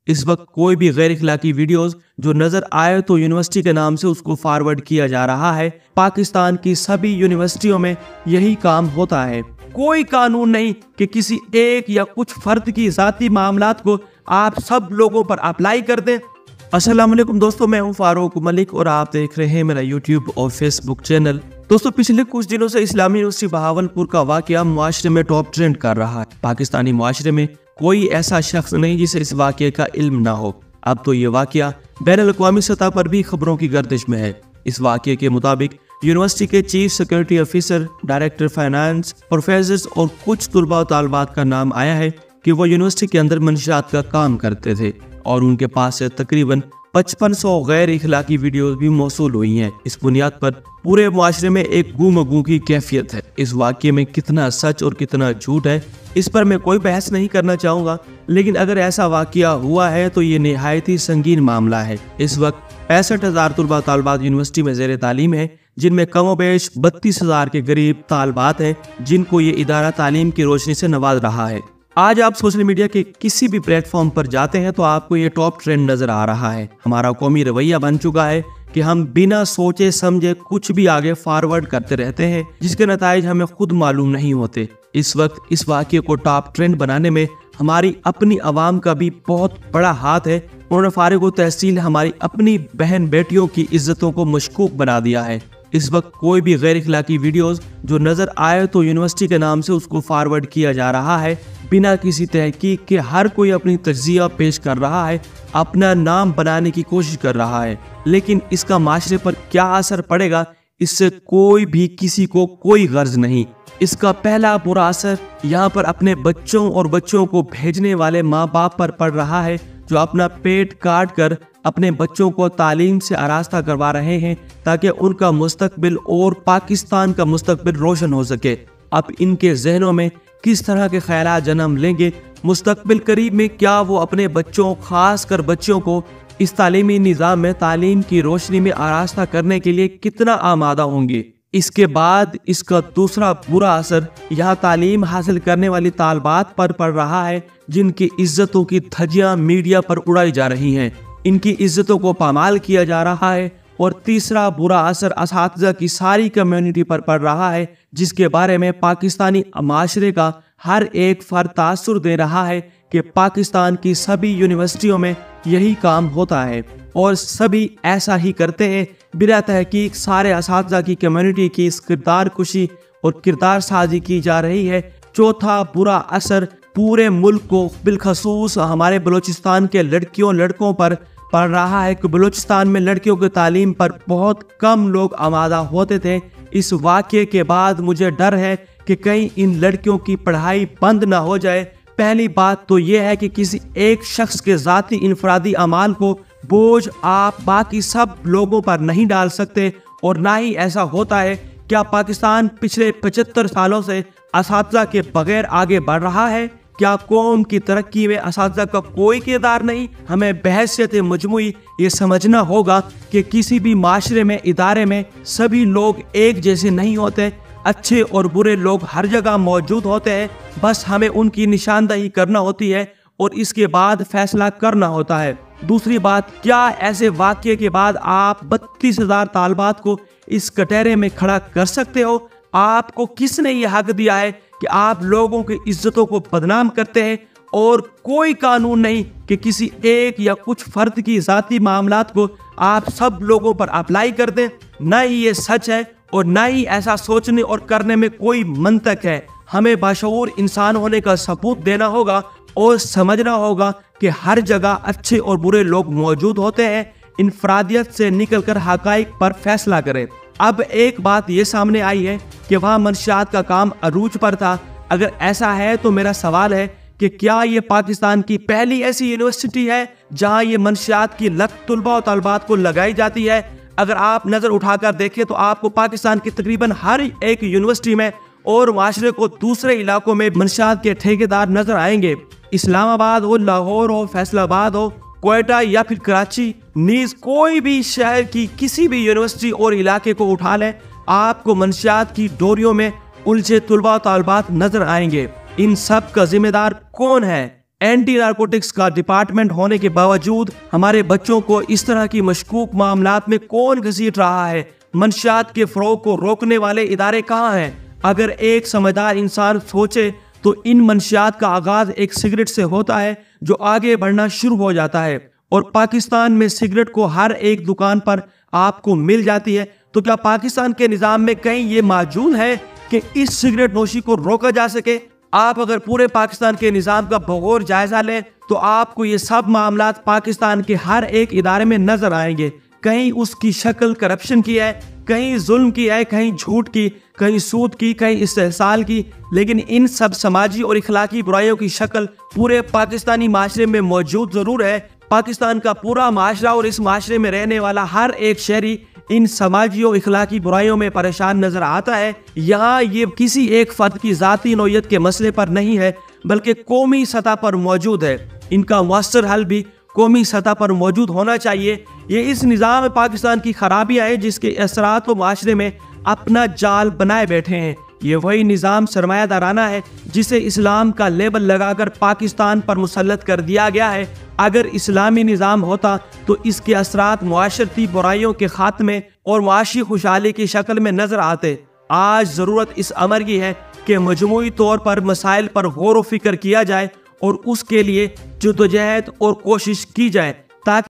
इस वक्त कोई भी गैर इखलाकी वीडियोस जो नजर आए तो यूनिवर्सिटी के नाम से उसको फॉरवर्ड किया जा रहा है। पाकिस्तान की सभी यूनिवर्सिटियों में यही काम होता है। कोई कानून नहीं कि किसी एक या कुछ फर्द की जाती मामलात को आप सब लोगों पर अप्लाई कर दें। अस्सलाम वालेकुम दोस्तों, मैं हूं फारूक मलिक और आप देख रहे हैं मेरा यूट्यूब और फेसबुक चैनल। दोस्तों, पिछले कुछ दिनों से इस्लामी यूनिवर्सिटी बहावलपुर का वाकया मुआशरे में टॉप ट्रेंड कर रहा है। पाकिस्तानी मुआशरे में कोई ऐसा शख्स नहीं जिसे इस वाकये का इल्म ना हो। अब तो ये वाकया बैनुल-अक़वामी सतह पर भी खबरों की गर्दिश में है। इस वाकये के मुताबिक यूनिवर्सिटी के chief security officer, director finance, professor और कुछ तुलबा और तालिबात का नाम आया है कि वो यूनिवर्सिटी के अंदर मंशियात का काम करते थे और उनके पास से तकरीबन 5500 गैर इखलाकी वीडियोस भी मौसूल हुई हैं। इस बुनियाद पर पूरे मुआशरे में एक गू की कैफियत है। इस वाकये में कितना सच और कितना झूठ है, इस पर मैं कोई बहस नहीं करना चाहूँगा, लेकिन अगर ऐसा वाकया हुआ है तो ये निहायत ही संगीन मामला है। इस वक्त 65,000 तुलबा तालिबात यूनिवर्सिटी में ज़ेर तालीम है, जिनमें कमोबेश 32,000 के करीब तालिबात हैं जिनको ये इदारा तालीम की रोशनी से नवाज रहा है। आज आप सोशल मीडिया के किसी भी प्लेटफॉर्म पर जाते हैं तो आपको ये टॉप ट्रेंड नजर आ रहा है। हमारा कौमी रवैया बन चुका है कि हम बिना सोचे समझे कुछ भी आगे फॉरवर्ड करते रहते हैं, जिसके नताइज हमें खुद मालूम नहीं होते। इस वक्त इस वाकये को टॉप ट्रेंड बनाने में हमारी अपनी आवाम का भी बहुत बड़ा हाथ है। उन्होंने फारिग तहसील हमारी अपनी बहन बेटियों की इज्जतों को मशकूक बना दिया है। इस वक्त कोई भी गैर इखलाकी वीडियोस जो नजर आए तो यूनिवर्सिटी के नाम से उसको फॉरवर्ड किया जा रहा है बिना किसी तहकीक के। हर कोई अपनी तज्जिया पेश कर रहा है, अपना नाम बनाने की कोशिश कर रहा है, लेकिन इसका माशरे पर क्या असर पड़ेगा इससे कोई भी किसी को कोई गर्ज नहीं। इसका पहला बुरा असर यहाँ पर अपने बच्चों और बच्चों को भेजने वाले माँ बाप पर पड़ रहा है, जो अपना पेट काट कर अपने बच्चों को तालीम से आरास्ता करवा रहे हैं ताकि उनका मुस्तकबिल और पाकिस्तान का मुस्तकबिल रोशन हो सके। अब इनके जहनों में किस तरह के ख्यालात जन्म लेंगे, मुस्तकबिल करीब में क्या वो अपने बच्चों, खास कर बच्चों को इस तालीमी निज़ाम में तालीम की रोशनी में आरास्ता करने के लिए कितना आमादा होंगे। इसके बाद इसका दूसरा बुरा असर यहाँ तालीम हासिल करने वाली तालिबात पर पड़ रहा है, जिनकी इज्जतों की धज्जियां मीडिया पर उड़ाई जा रही हैं। इनकी इज्जतों को पामाल किया जा रहा है। और तीसरा बुरा असर असातिज़ा की सारी कम्युनिटी पर पड़ रहा है, जिसके बारे में पाकिस्तानी माशरे का हर एक फर्द तासुर दे रहा है कि पाकिस्तान की सभी यूनिवर्सिटियों में यही काम होता है और सभी ऐसा ही करते हैं। बिला तहकीक सारे असातिज़ा की कम्युनिटी की इस किरदार कुशी और किरदार साजी की जा रही है। चौथा बुरा असर पूरे मुल्क को, बिलखसूस हमारे बलूचिस्तान के लड़कियों लड़कों पर पड़ रहा है कि बलूचिस्तान में लड़कियों की तालीम पर बहुत कम लोग आमादा होते थे। इस वाक़ये के बाद मुझे डर है कि कहीं इन लड़कियों की पढ़ाई बंद ना हो जाए। पहली बात तो ये है कि किसी एक शख्स के ज़ाती इनफरादी अमाल को बोझ आप बाकी सब लोगों पर नहीं डाल सकते, और ना ही ऐसा होता है। क्या पाकिस्तान पिछले 75 सालों से असातिज़ा के बगैर आगे बढ़ रहा है? क्या कौम की तरक्की में असातिज़ा का कोई किरदार नहीं? हमें बहैसियत मजमूई ये समझना होगा कि किसी भी माशरे में, इदारे में सभी लोग एक जैसे नहीं होते। अच्छे और बुरे लोग हर जगह मौजूद होते हैं, बस हमें उनकी निशानदही करना होती है और इसके बाद फैसला करना होता है। दूसरी बात, क्या ऐसे वाक़ये के बाद आप 32,000 तालिबात को इस कटहरे में खड़ा कर सकते हो? आपको किसने ये हक दिया है कि आप लोगों की इज्जतों को बदनाम करते हैं? और कोई कानून नहीं कि किसी एक या कुछ फर्द की जाती मामलात को आप सब लोगों पर अप्लाई कर दें। ना ही ये सच है और ना ही ऐसा सोचने और करने में कोई मंतक है। हमें बाशऊर इंसान होने का सबूत देना होगा और समझना होगा कि हर जगह अच्छे और बुरे लोग मौजूद होते हैं। इनफरादियत से निकलकर हकाइक पर फैसला करें। अब एक बात ये सामने आई है कि वहाँ मंशियात का काम अरूज पर था। अगर ऐसा है तो मेरा सवाल है कि क्या ये पाकिस्तान की पहली ऐसी यूनिवर्सिटी है जहाँ ये मंशियात की लत तुलबा और तालिबात को लगाई जाती है? अगर आप नज़र उठाकर देखें तो आपको पाकिस्तान की तकरीबन हर एक यूनिवर्सिटी में और माशरे को दूसरे इलाकों में मंशियात के ठेकेदार नजर आएंगे। इस्लामाबाद हो, लाहौर हो, फैसलाबाद हो, क्वेटा या फिर कराची, नीज कोई भी शहर की किसी भी यूनिवर्सिटी और इलाके को उठा लें, आपको मंशियात की डोरियों में उलझे तुलबा तालिबात नजर आएंगे। इन सब का जिम्मेदार कौन है? एंटी नारकोटिक्स का डिपार्टमेंट होने के बावजूद हमारे बच्चों को इस तरह की मशकूक मामलात में कौन घसीट रहा है? मंशियात के फरोग को रोकने वाले इदारे कहाँ हैं? अगर एक समझदार इंसान सोचे तो इन मंशियात का आगाज एक सिगरेट से होता है जो आगे बढ़ना शुरू हो जाता है, और पाकिस्तान में सिगरेट को हर एक दुकान पर आपको मिल जाती है। तो क्या पाकिस्तान के निज़ाम में कहीं ये मौजूद है कि इस सिगरेट नोशी को रोका जा सके? आप अगर पूरे पाकिस्तान के निज़ाम का बगौर जायजा लें तो आपको ये सब मामलात पाकिस्तान के हर एक इदारे में नजर आएंगे। कहीं उसकी शक्ल करप्शन की है, कहीं जुल्म की है, कहीं झूठ की, कहीं सूद की, कहीं इस्तेहसाल की, लेकिन इन सब समाजी और इखलाकी बुराइयों की शक्ल पूरे पाकिस्तानी माशरे में मौजूद जरूर है। पाकिस्तान का पूरा माशरा और इस माशरे में रहने वाला हर एक शहरी इन समाजी और इखलाकी बुराइयों में परेशान नजर आता है। यहाँ ये किसी एक फर्द की जाती नौयत के मसले पर नहीं है, बल्कि कौमी सतह पर मौजूद है। इनका मौसर हल भी कौमी सतह पर मौजूद होना चाहिए। ये इस निज़ाम पाकिस्तान की खराबियाँ हैं जिसके असरात वो माशरे में अपना जाल बनाए बैठे हैं। ये वही निज़ाम सरमायादाराना है जिसे इस्लाम का लेबल लगाकर पाकिस्तान पर मुसल्लत कर दिया गया है। अगर इस्लामी निज़ाम होता तो इसके असरात मुआशरती बुराइयों के खात्मे और मुआशी खुशहाली की शक्ल में नजर आते। आज ज़रूरत इस अमर की है कि मजमूई तौर पर मसाइल पर गौर व फिक्र किया जाए और उसके लिए जद्दोजहद और कोशिश की जाए।